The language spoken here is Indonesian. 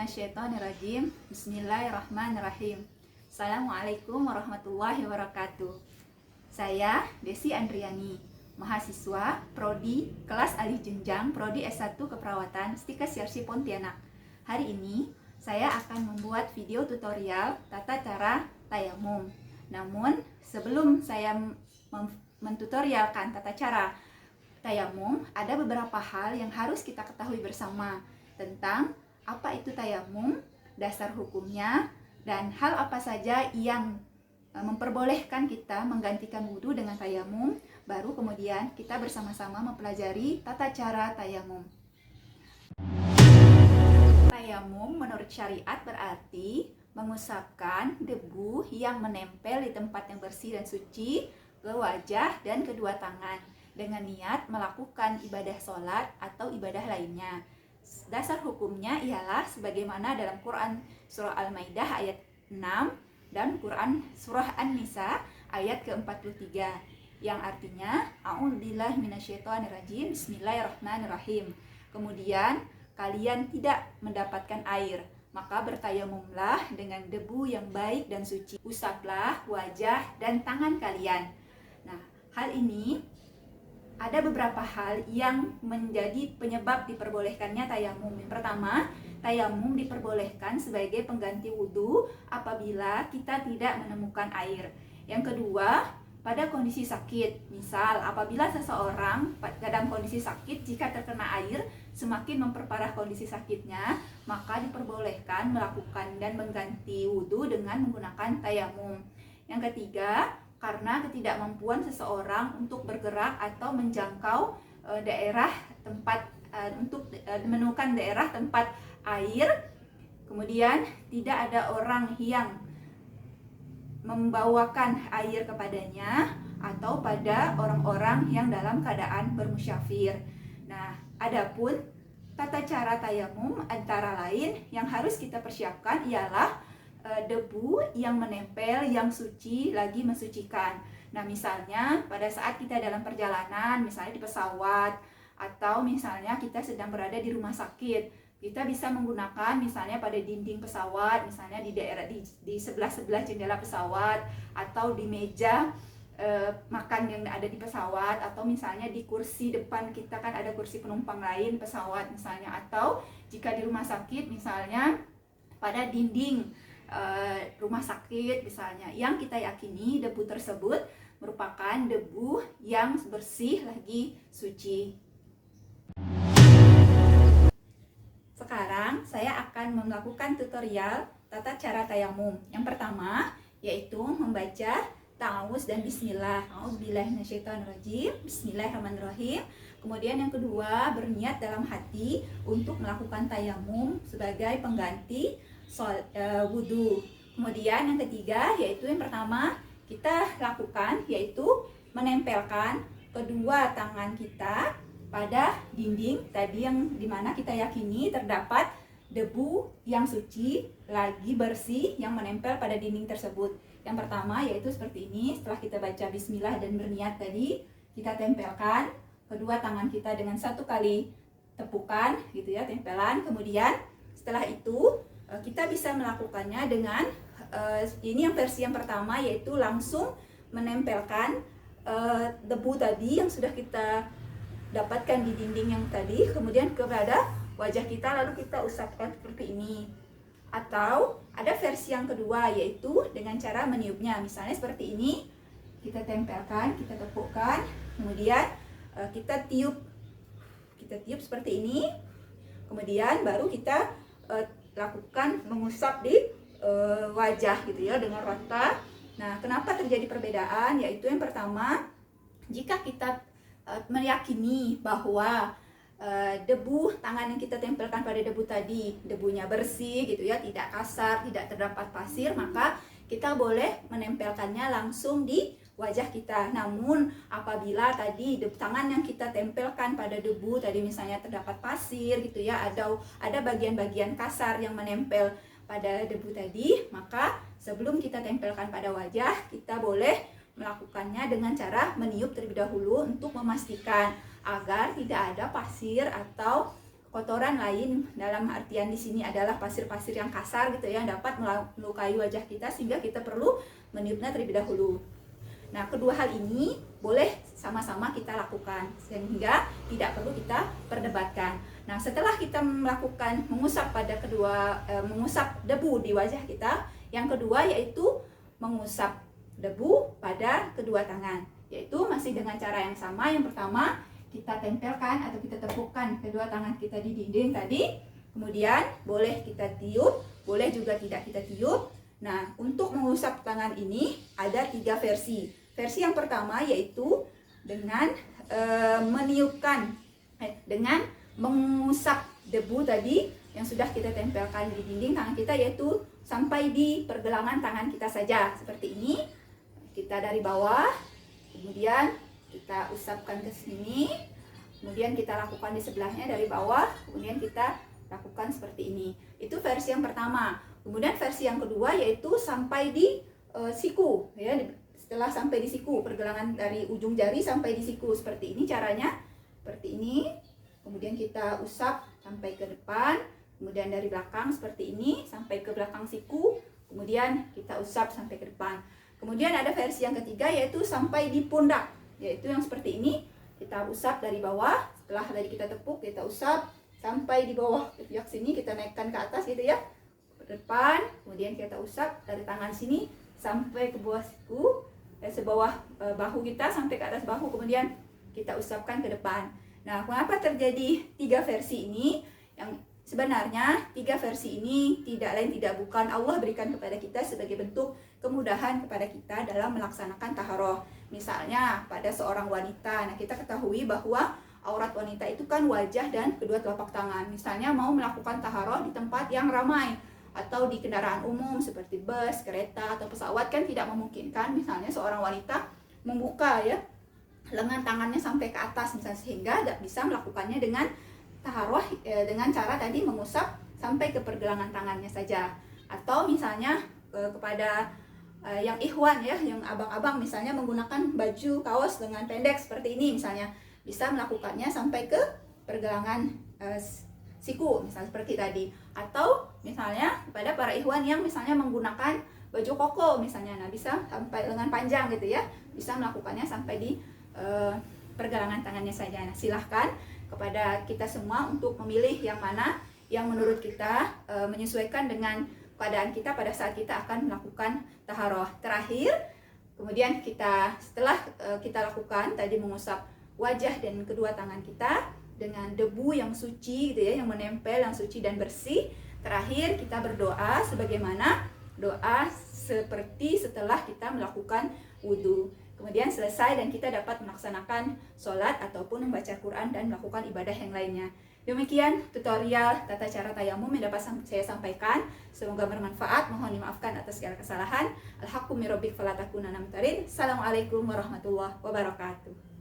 minasyaitonirrajim. Bismillahirrahmanirrahim. Assalamualaikum warahmatullahi wabarakatuh. Saya Desi Andriani, mahasiswa Prodi kelas alih jenjang Prodi S1 Keperawatan Stikes Yarsi Pontianak. Hari ini saya akan membuat video tutorial tata cara tayamum. Namun sebelum saya mentutorialkan tata cara tayamum, ada beberapa hal yang harus kita ketahui bersama tentang apa itu tayamum, dasar hukumnya, dan hal apa saja yang memperbolehkan kita menggantikan wudhu dengan tayamum. Baru kemudian kita bersama-sama mempelajari tata cara tayamum. Tayamum menurut syariat berarti mengusapkan debu yang menempel di tempat yang bersih dan suci ke wajah dan kedua tangan dengan niat melakukan ibadah sholat atau ibadah lainnya. Dasar hukumnya ialah sebagaimana dalam Quran Surah Al-Maidah ayat 6 dan Quran Surah An-Nisa ayat ke-43 yang artinya A'udzubillahi minasyaitonirrajim, Bismillahirrahmanirrahim. Kemudian kalian tidak mendapatkan air, maka bertayamumlah dengan debu yang baik dan suci. Usaplah wajah dan tangan kalian. Nah, hal ini ada beberapa hal yang menjadi penyebab diperbolehkannya tayamum. Yang pertama, tayamum diperbolehkan sebagai pengganti wudhu apabila kita tidak menemukan air. Yang kedua, pada kondisi sakit. Misal, apabila seseorang dalam kondisi sakit, jika terkena air, semakin memperparah kondisi sakitnya, maka diperbolehkan melakukan dan mengganti wudhu dengan menggunakan tayamum. Yang ketiga, karena ketidakmampuan seseorang untuk bergerak atau menjangkau daerah tempat untuk menemukan daerah tempat air, kemudian tidak ada orang yang membawakan air kepadanya atau pada orang-orang yang dalam keadaan bermusyafir. Nah, adapun tata cara tayamum antara lain yang harus kita persiapkan ialah debu yang menempel, yang suci lagi mensucikan. Nah, misalnya pada saat kita dalam perjalanan, misalnya di pesawat, atau misalnya kita sedang berada di rumah sakit, kita bisa menggunakan misalnya pada dinding pesawat, misalnya di daerah di sebelah-sebelah jendela pesawat, atau di meja makan yang ada di pesawat, atau misalnya di kursi depan kita kan ada kursi penumpang lain pesawat misalnya, atau jika di rumah sakit misalnya pada dinding rumah sakit misalnya, yang kita yakini debu tersebut merupakan debu yang bersih lagi suci. Sekarang saya akan melakukan tutorial tata cara tayamum. Yang pertama yaitu membaca ta'awuz dan bismillah. A'udzubillahi minasyaitonirrajim, Bismillahirrahmanirrahim. Kemudian yang kedua, berniat dalam hati untuk melakukan tayamum sebagai pengganti wudhu. Kemudian yang ketiga yaitu yang pertama kita lakukan yaitu menempelkan kedua tangan kita pada dinding tadi yang dimana kita yakini terdapat debu yang suci lagi bersih yang menempel pada dinding tersebut. Yang pertama yaitu seperti ini. Setelah kita baca bismillah dan berniat tadi, kita tempelkan kedua tangan kita dengan satu kali tepukan gitu ya, tempelan. Kemudian setelah itu kita bisa melakukannya dengan ini yang versi yang pertama yaitu langsung menempelkan debu tadi yang sudah kita dapatkan di dinding yang tadi, kemudian kepada wajah kita, lalu kita usapkan seperti ini. Atau ada versi yang kedua yaitu dengan cara meniupnya, misalnya seperti ini, kita tempelkan, kita tepukkan, kemudian kita tiup seperti ini, kemudian baru kita lakukan mengusap di wajah gitu ya dengan rata. Nah, kenapa terjadi perbedaan? Yaitu yang pertama, jika kita meyakini bahwa debu tangan yang kita tempelkan pada debu tadi, debunya bersih gitu ya, tidak kasar, tidak terdapat pasir, maka kita boleh menempelkannya langsung di wajah kita. Namun apabila tadi tangan yang kita tempelkan pada debu tadi misalnya terdapat pasir gitu ya, ada bagian-bagian kasar yang menempel pada debu tadi, maka sebelum kita tempelkan pada wajah, kita boleh melakukannya dengan cara meniup terlebih dahulu untuk memastikan agar tidak ada pasir atau kotoran lain, dalam artian di sini adalah pasir-pasir yang kasar gitu ya, yang dapat melukai wajah kita sehingga kita perlu meniupnya terlebih dahulu. Nah, kedua hal ini boleh sama-sama kita lakukan sehingga tidak perlu kita perdebatkan. Nah, setelah kita melakukan mengusap mengusap debu di wajah kita, yang kedua yaitu mengusap debu pada kedua tangan, yaitu masih dengan cara yang sama. Yang pertama, kita tempelkan atau kita tepukkan kedua tangan kita di dinding tadi. Kemudian boleh kita tiup, boleh juga tidak kita tiup. Nah, untuk mengusap tangan ini ada 3 versi. Versi yang pertama yaitu dengan dengan mengusap debu tadi yang sudah kita tempelkan di dinding tangan kita, yaitu sampai di pergelangan tangan kita saja seperti ini. Kita dari bawah, kemudian kita usapkan ke sini, kemudian kita lakukan di sebelahnya dari bawah, kemudian kita lakukan seperti ini. Itu versi yang pertama. Kemudian versi yang kedua yaitu sampai di siku ya. Setelah sampai di siku, pergelangan dari ujung jari sampai di siku seperti ini caranya, seperti ini. Kemudian kita usap sampai ke depan, kemudian dari belakang seperti ini sampai ke belakang siku, kemudian kita usap sampai ke depan. Kemudian ada versi yang ketiga yaitu sampai di pundak, yaitu yang seperti ini. Kita usap dari bawah, setelah tadi kita tepuk, kita usap sampai di bawah pihak sini, kita naikkan ke atas gitu ya, ke depan, kemudian kita usap dari tangan sini sampai ke bawah siku, sebawah bahu kita sampai ke atas bahu, kemudian kita usapkan ke depan. Nah, kenapa terjadi 3 versi ini? Yang sebenarnya 3 versi ini tidak lain tidak bukan Allah berikan kepada kita sebagai bentuk kemudahan kepada kita dalam melaksanakan taharoh. Misalnya pada seorang wanita, nah kita ketahui bahwa aurat wanita itu kan wajah dan kedua telapak tangan. Misalnya mau melakukan taharoh di tempat yang ramai atau di kendaraan umum seperti bus, kereta, atau pesawat, kan tidak memungkinkan misalnya seorang wanita membuka ya lengan tangannya sampai ke atas misalnya, sehingga tidak bisa melakukannya dengan taharoh dengan cara tadi mengusap sampai ke pergelangan tangannya saja. Atau misalnya kepada yang ikhwan ya, yang abang-abang misalnya menggunakan baju kaos lengan pendek seperti ini misalnya, bisa melakukannya sampai ke pergelangan siku misalnya seperti tadi. Atau misalnya kepada para ikhwan yang misalnya menggunakan baju koko misalnya, nah bisa sampai lengan panjang gitu ya, bisa melakukannya sampai di pergelangan tangannya saja. Nah, silahkan kepada kita semua untuk memilih yang mana yang menurut kita menyesuaikan dengan keadaan kita pada saat kita akan melakukan taharoh. Terakhir, kemudian setelah kita lakukan tadi mengusap wajah dan kedua tangan kita dengan debu yang suci gitu ya, yang menempel, yang suci dan bersih. Terakhir kita berdoa sebagaimana doa seperti setelah kita melakukan wudhu. Kemudian selesai dan kita dapat melaksanakan sholat ataupun membaca Quran dan melakukan ibadah yang lainnya. Demikian tutorial tata cara tayamum yang dapat saya sampaikan. Semoga bermanfaat. Mohon dimaafkan atas segala kesalahan. Alhaqqu min rabbik fala takunanna minal mumtarin. Assalamualaikum warahmatullahi wabarakatuh.